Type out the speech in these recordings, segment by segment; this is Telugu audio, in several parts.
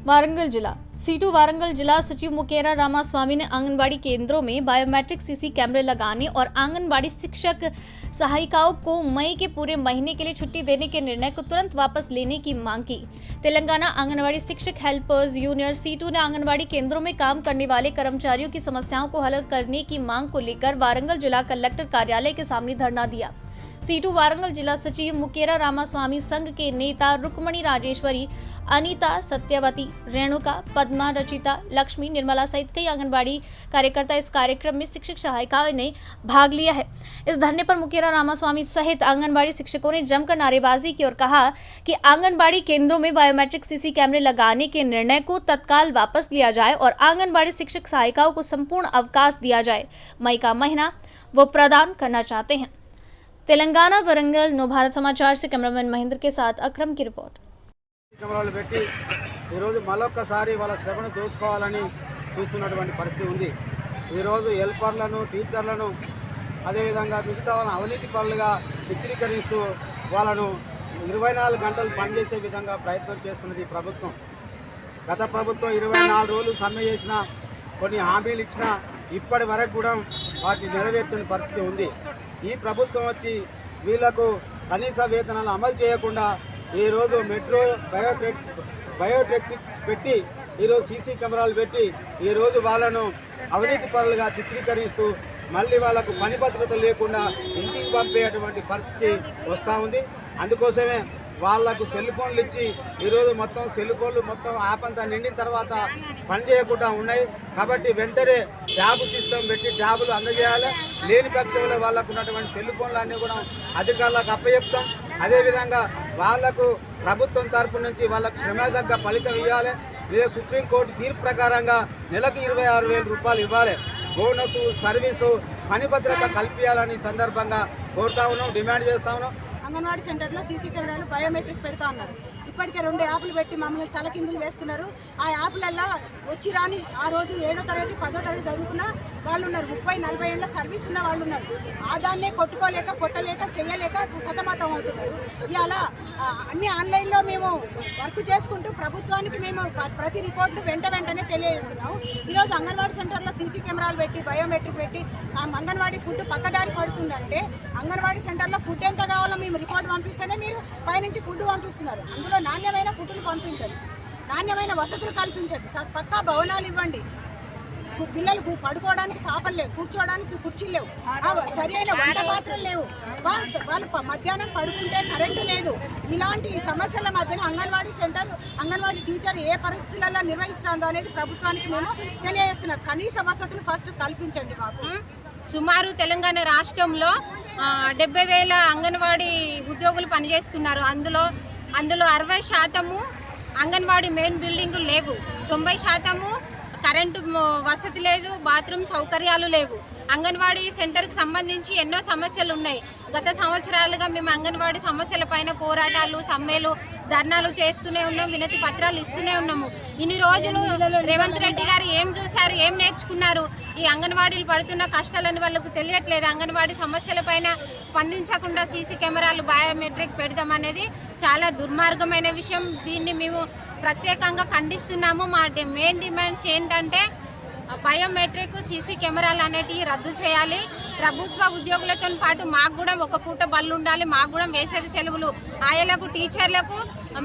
वारंगल जिला सीटू वारंगल जिला सचिव मुकेरा रामास्वामी ने आंगनबाड़ी केंद्रों में बायोमेट्रिक सीसी कैमरे लगाने और आंगनबाड़ी शिक्षक सहायिकाओं को मई के पूरे महीने के लिए छुट्टी देने के निर्णय को तुरंत वापस लेने की मांग की। तेलंगाना आंगनबाड़ी शिक्षक हेल्पर्स यूनियन सीटू ने आंगनबाड़ी केंद्रों में काम करने वाले कर्मचारियों की समस्याओं को हल करने की मांग को लेकर वारंगल जिला कलेक्टर कार्यालय के सामने धरना दिया। सीटू वारंगल जिला सचिव मुकेरा रामास्वामी संघ के नेता रुक्मणी राजेश्वरी, अनीता, सत्यवती, रेणुका, पद्मा, रचिता, लक्ष्मी, निर्मला सहित कई आंगनबाड़ी कार्यकर्ता इस कार्यक्रम में शिक्षक सहायिकाओं ने भाग लिया है। इस धरने पर मुकेरा रामास्वामी सहित आंगनबाड़ी शिक्षकों ने जमकर नारेबाजी की और कहा कि आंगनबाड़ी केंद्रों में बायोमेट्रिक सीसी कैमरे लगाने के निर्णय को तत्काल वापस लिया जाए और आंगनबाड़ी शिक्षक सहायिकाओं को संपूर्ण अवकाश दिया जाए। मई का महीना वो प्रदान करना चाहते हैं। तेलंगाना वरंगल नव भारत समाचार से कैमरामैन महेंद्र के साथ अक्रम की रिपोर्ट। కెమెరాలు పెట్టి ఈరోజు మరొకసారి వాళ్ళ శ్రమను దోచుకోవాలని చూస్తున్నటువంటి పరిస్థితి ఉంది. ఈరోజు హెల్పర్లను, టీచర్లను, అదేవిధంగా మిగతా వాళ్ళని అవినీతి పరులుగా చిత్రీకరిస్తూ వాళ్ళను 24 గంటలు పనిచేసే విధంగా ప్రయత్నం చేస్తున్నది ఈ ప్రభుత్వం. గత ప్రభుత్వం 24 రోజులు సమ్మె చేసినా, కొన్ని హామీలు ఇచ్చినా ఇప్పటి వరకు కూడా వాటిని నెరవేర్చని పరిస్థితి ఉంది. ఈ ప్రభుత్వం వచ్చి వీళ్లకు కనీస వేతనాలు అమలు చేయకుండా ఈరోజు మెట్రో బయోటెక్నిక్ పెట్టి ఈరోజు సీసీ కెమెరాలు పెట్టి ఈరోజు వాళ్ళను అవినీతి పరులుగా చిత్రీకరిస్తూ మళ్ళీ వాళ్ళకు పని భద్రత లేకుండా ఇంటికి పంపేటువంటి పరిస్థితి వస్తూ ఉంది. అందుకోసమే వాళ్లకు సెల్ ఫోన్లు ఇచ్చి ఈరోజు మొత్తం సెల్ ఫోన్లు మొత్తం యాప్ అంతా నిండిన తర్వాత పని చేయకుండా ఉన్నాయి. కాబట్టి వెంటనే ట్యాబ్ సిస్టమ్ పెట్టి ట్యాబులు అందజేయాలి. లేని పక్షంలో వాళ్ళకు ఉన్నటువంటి సెల్ ఫోన్లు అన్నీ కూడా అధికారులకు అప్పచెప్తాం. అదేవిధంగా వాళ్లకు ప్రభుత్వం తరపు నుంచి వాళ్ళకు శ్రమ తగ్గ ఫలితం ఇవ్వాలి. లేదా సుప్రీంకోర్టు తీర్పు ప్రకారంగా నెలకు 26,000 రూపాయలు ఇవ్వాలి. బోనసు, సర్వీసు, పని భద్రత కల్పించాలని సందర్భంగా కోరుతా ఉన్నాం, డిమాండ్ చేస్తా ఉన్నాం. అంగన్వాడీ సెంటర్లో సీసీ కెమెరాలు బయోమెట్రిక్ పెడతా ఉన్నారు. ఇప్పటికే 2 యాప్లు పెట్టి మమ్మల్ని తలకిందులు వేస్తున్నారు. ఆ యాప్లల్లో వచ్చి రాని ఆ రోజు 7వ తరగతి 10వ తరగతి చదువుకున్న వాళ్ళు ఉన్నారు. 30-40 ఏళ్ళ సర్వీస్ ఉన్న వాళ్ళు ఉన్నారు. దాన్నే కొట్టుకోలేక, కొట్టలేక, చేయలేక సతమతం అవుతున్నారు. ఇలా అన్ని ఆన్లైన్లో మేము వర్క్ చేసుకుంటూ ప్రభుత్వానికి మేము ప్రతి రిపోర్టు వెంటనే తెలియజేస్తున్నాం. ఈరోజు అంగన్వాడీ సెంటర్లో సీసీ కెమెరాలు పెట్టి బయోమెట్రిక్ పెట్టి అంగన్వాడీ ఫుడ్ పక్కదారి పడుతుందంటే అంగన్వాడీ సెంటర్లో ఫుడ్ ఎంత కావాలో మేము రిపోర్ట్ పంపిస్తేనే మీరు పైనుంచి ఫుడ్ పంపిస్తున్నారు. అందులో నాణ్యమైన ఫుడ్ని పంపించండి, నాణ్యమైన వసతులు కల్పించండి, పక్కా భవనాలు ఇవ్వండి. పిల్లలకు పడుకోవడానికి సాపలు లేవు, కూర్చోవడానికి కుర్చీలు లేవు, సరైన వంట పాత్రలు లేవు, వాళ్ళు మధ్యాహ్నం పడుకుంటే కరెంటు లేదు. ఇలాంటి సమస్యల మధ్యన అంగన్వాడీ సెంటర్, అంగన్వాడీ టీచర్ ఏ పరిస్థితులలో నిర్వహిస్తుందో అనేది ప్రభుత్వానికి మేము తెలియజేస్తున్నాం. కనీస వసతులు ఫస్ట్ కల్పించండి మాకు. సుమారు తెలంగాణ రాష్ట్రంలో 70,000 అంగన్వాడీ ఉద్యోగులు పనిచేస్తున్నారు. అందులో 60% అంగన్వాడీ మెయిన్ బిల్డింగులు లేవు, 90% కరెంటు వసతి లేదు, బాత్రూమ్ సౌకర్యాలు లేవు. అంగన్వాడీ సెంటర్కి సంబంధించి ఎన్నో సమస్యలు ఉన్నాయి. గత సంవత్సరాలుగా మేము అంగన్వాడీ సమస్యల పైన పోరాటాలు, సమ్మెలు, ధర్నాలు చేస్తూనే ఉన్నాం, వినతి పత్రాలు ఇస్తూనే ఉన్నాము. ఇన్ని రోజులు రేవంత్ రెడ్డి గారు ఏం చూశారు, ఏం నేర్చుకున్నారు? ఈ అంగన్వాడీలు పడుతున్న కష్టాలని వాళ్ళకు తెలియట్లేదు. అంగన్వాడీ సమస్యల పైన స్పందించకుండా సీసీ కెమెరాలు బయోమెట్రిక్ పెడదామనేది చాలా దుర్మార్గమైన విషయం. దీన్ని మేము ప్రత్యేకంగా ఖండిస్తున్నాము. మా మెయిన్ డిమాండ్స్ ఏంటంటే బయోమెట్రిక్, సీసీ కెమెరాలు అనేటివి రద్దు చేయాలి. ప్రభుత్వ ఉద్యోగులతో పాటు మాకు కూడా ఒక పూట బళ్ళు ఉండాలి. మాకు కూడా వేసవి సెలవులు, ఆయలకు, టీచర్లకు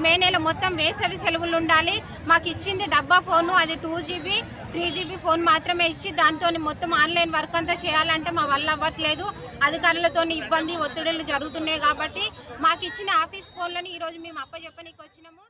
మే నెల మొత్తం వేసవి సెలవులు ఉండాలి. మాకు ఇచ్చింది డబ్బా ఫోను, అది 2GB 3GB ఫోన్ మాత్రమే ఇచ్చి దాంతో మొత్తం ఆన్లైన్ వర్క్ అంతా చేయాలంటే మా వల్ల అవ్వట్లేదు. అధికారులతో ఇబ్బంది, ఒత్తిడులు జరుగుతున్నాయి. కాబట్టి మాకు ఇచ్చిన ఆఫీస్ ఫోన్లను ఈరోజు మేము అప్పచెప్పనీకి వచ్చినాము.